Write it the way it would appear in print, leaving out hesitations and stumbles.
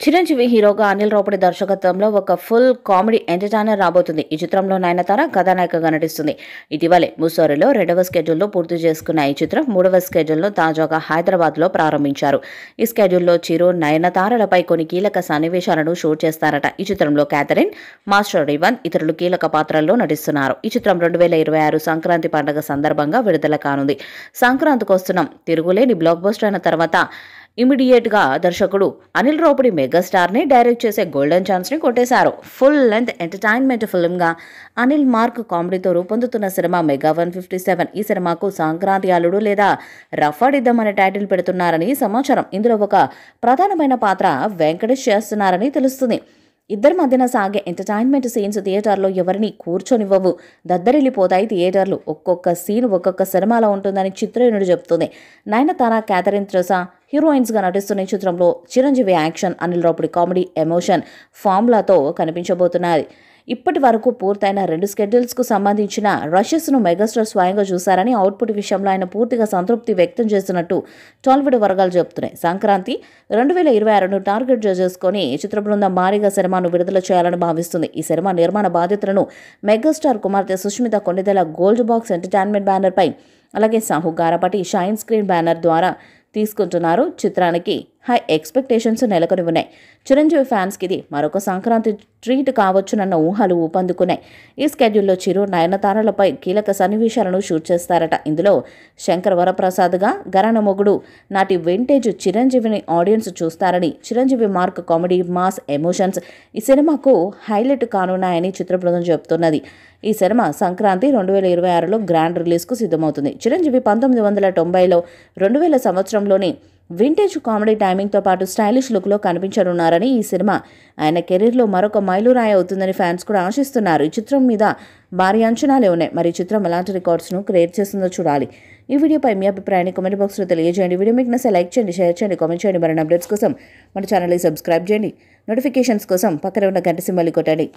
చిరంజీవి హీరోగా అనిల్ రావుపూడి దర్శకత్వంలో ఒక ఫుల్ కామెడీ ఎంటర్టైనర్ రాబోతుంది. ఈ చిత్రంలో నయనతార కథానాయికగా నటిస్తుంది. ఇటీవలే ముస్సోరిలో 2వ స్కెడ్యూల్లో పూర్తి చేసుకున్న ఈ చిత్రం 3వ స్కెడ్యూల్ను తాజాగా హైదరాబాద్లో ప్రారంభించారు. ఈ స్కెడ్యూల్లో చిరు, నయనతారలపై కొన్ని కీలక సన్నివేశాలను షూట్ చేస్తారట. ఈ చిత్రంలో క్యాథరిన్, మాస్టర్ రివన్ ఇతరులు కీలక పాత్రల్లో నటిస్తున్నారు. ఈ చిత్రం 2026 సంక్రాంతి పండుగ సందర్భంగా విడుదల కానుంది. సంక్రాంతికి వస్తున్నాం తిరుగులేని బ్లాక్ బస్టర్ అయిన తర్వాత ఇమీడియట్ గా దర్శకుడు అనిల్ రావుపూడి మెగాస్టార్ ని డైరెక్ట్ చేసే గోల్డెన్ ఛాన్స్ ని కొట్టేశారు. ఫుల్ లెంత్ ఎంటర్టైన్మెంట్ ఫిల్మ్ గా అనిల్ మార్క్ కామెడీతో రూపొందుతున్న సినిమా మెగా 157. ఈ సినిమాకు సంక్రాంతి అల్లుడు లేదా రఫాడిద్దం అనే టైటిల్ పెడుతున్నారని సమాచారం. ఇందులో ఒక ప్రధానమైన పాత్ర వెంకటేష్ చేస్తున్నారని తెలుస్తుంది. ఇద్దరి మధ్యన సాగే ఎంటర్టైన్మెంట్ సీన్స్ థియేటర్లో ఎవరిని కూర్చొనివ్వవు, దద్దరిల్లిపోతాయి థియేటర్లు. ఒక్కొక్క సీన్ ఒక్కొక్క సినిమాలో ఉంటుందని చిత్రయూనిట్ చెబుతుంది. నయనతార, క్యాథరిన్ త్రెసా హీరోయిన్స్గా నటిస్తున్న ఈ చిత్రంలో Chiranjeevi action, Anil Ravipudi comedy, emotion ఫార్ములాతో కనిపించబోతున్నది. ఇప్పటి వరకు పూర్తయిన 2 స్కెడ్యూల్స్కు సంబంధించిన రషెస్ను మెగాస్టార్ స్వయంగా చూశారని, అవుట్పుట్ విషయంలో ఆయన పూర్తిగా సంతృప్తి వ్యక్తం చేస్తున్నట్టు టాలీవుడ్ వర్గాలు చెబుతున్నాయి. సంక్రాంతి 2026ను టార్గెట్ చేసుకొని చిత్ర బృందం భారీగా సినిమాను విడుదల చేయాలని భావిస్తుంది. ఈ సినిమా నిర్మాణ బాధ్యతలను మెగాస్టార్ కుమార్తె Sushmita Konidela gold box entertainment బ్యానర్పై, అలాగే Sahu Garapati shine screen banner ద్వారా తీసుకుంటున్నారు. చిత్రానికి హై ఎక్స్పెక్టేషన్స్ నెలకొని ఉన్నాయి. చిరంజీవి ఫ్యాన్స్కి ఇది మరొక సంక్రాంతి ట్రీట్ కావచ్చునన్న ఊహలు ఊపందుకున్నాయి. ఈ స్కెడ్యూల్లో చిరు, నయనతారలపై కీలక సన్నివేశాలను షూట్ చేస్తారట. ఇందులో శంకర్ వరప్రసాద్గా గరాన మొగుడు నాటి వింటేజ్ చిరంజీవిని ఆడియన్స్ చూస్తారని, Chiranjeevi mark comedy, mass, emotions ఈ సినిమాకు హైలైట్ కానున్నాయని చిత్ర బృందం చెబుతున్నది. ఈ సినిమా సంక్రాంతి 2026లో గ్రాండ్ రిలీజ్కు సిద్ధమవుతుంది. చిరంజీవి 1990లో 2000 సంవత్సరంలోని వింటేజ్ కామెడీ టైమింగ్తో పాటు స్టైలిష్ లుక్లో కనిపించనున్నారని, ఈ సినిమా ఆయన కెరీర్లో మరొక మైలురాయి అవుతుందని ఫ్యాన్స్ కూడా ఆశిస్తున్నారు. ఈ చిత్రం మీద భారీ అంచనాలే ఉన్నాయి. మరి ఈ చిత్రం ఎలాంటి రికార్డ్స్ను క్రియేట్ చేస్తుందో చూడాలి. ఈ వీడియోపై మీ అభిప్రాయాన్ని కామెంట్ బాక్స్లో తెలియజేయండి. వీడియో మీకు నచ్చితే లైక్ చేయండి, షేర్ చేయండి, కామెంట్ చేయండి. మరిన్ని అప్డేట్స్ కోసం మన ఛానల్ని సబ్స్క్రైబ్ చేయండి. నోటిఫికేషన్స్ కోసం పక్కనే ఉన్న గంట సింబల్ని కొట్టండి.